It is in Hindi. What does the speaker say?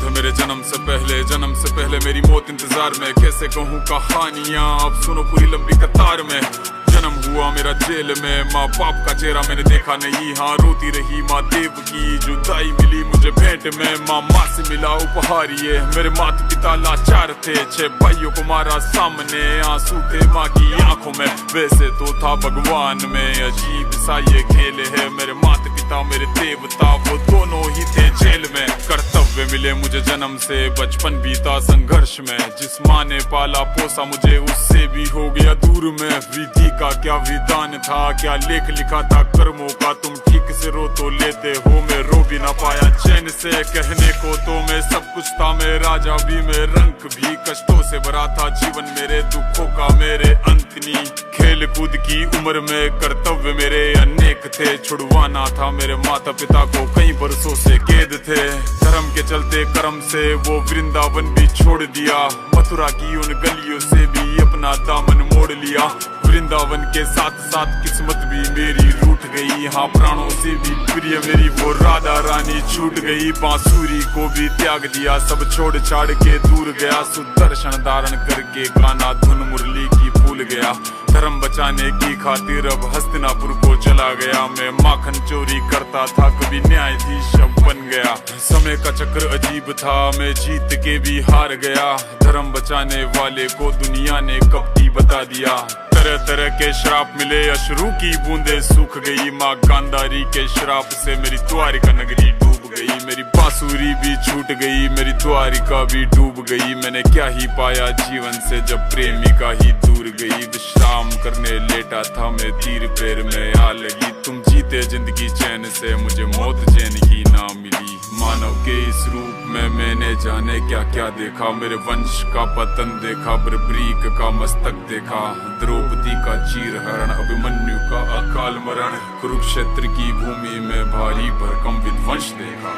थे मेरे जन्म से पहले मेरी मौत इंतजार में। कैसे कहूँ कहानियाँ, अब सुनो पूरी लंबी कतार में। जन्म हुआ मेरा जेल में, माँ बाप का चेहरा मैंने देखा नहीं। हाँ रोती रही माँ देव की, जुदाई मिली मुझे भेंट में। माँ से मिला उपहार ये, मेरे माता पिता लाचार थे। 6 भाइयों को मारा सामने, आंसू थे माँ की आंखों में। वैसे तो था भगवान में, अजीब सा ये खेल है। मेरे माता पिता मेरे देवता, वो दोनों ही थे जेल में। कर्तव्य मिले मुझे जन्म से, बचपन बीता संघर्ष में। जिस माँ ने पाला पोसा मुझे, उससे भी हो गया दूर में। विधि का क्या विधान था, क्या लेख लिखा था कर्मों का। तुम ठीक से रो तो लेते हो, मैं रो भी ना पाया चैन से। कहने को तो मैं सब कुछ था, मैं राजा भी, मैं रंग भी। कष्टों से भरा था जीवन मेरे, दुखों का मेरे अंत नहीं। खेल कूद की उम्र में कर्तव्य मेरे अनेक थे। छुड़वाना था मेरे माता पिता को, कई बरसों से कैद थे। धर्म के चलते कर्म से वो वृंदावन भी छोड़ दिया। मथुरा की उन गलियों से भी अपना दामन मोड़ लिया। वृंदावन के साथ साथ किस्मत भी मेरी रूठ गई। हाँ प्राणों से भी प्रिय मेरी वो राधा रानी छूट गई। बांसुरी को भी त्याग दिया, सब छोड़ छाड़ के दूर गया। सुदर्शन धारण करके गाना धुन मुरली की भूल गया। धर्म बचाने की खातिर अब हस्तिनापुर को चला गया। मैं माखन चोरी करता था, कभी न्यायाधीश बन गया। समय का चक्र अजीब था, मैं जीत के भी हार गया। धर्म बचाने वाले को दुनिया ने कपटी बता दिया। तरह तरह के श्राप मिले, अश्रु की बूंदे सूख गई। माँ गांधारी के श्राप से मेरी द्वारिका नगरी डूब गई। मेरी बांसुरी भी छूट गई, मेरी द्वारिका भी डूब गई। मैंने क्या ही पाया जीवन से जब प्रेमिका ही दूर गई। विश्राम करने लेटा था मैं, तीर पैर में आ लगी। तुम जीते जिंदगी चैन से, मुझे मौत चैन की ना मिली। मानव के इस रूप में मैंने जाने क्या क्या देखा। मेरे वंश का पतन देखा, बर्बरीक का मस्तक देखा। द्रौपदी का चीरहरण, अभिमन्यु का अकाल मरण। कुरुक्षेत्र की भूमि में भारी भरकम विध्वंस देखा।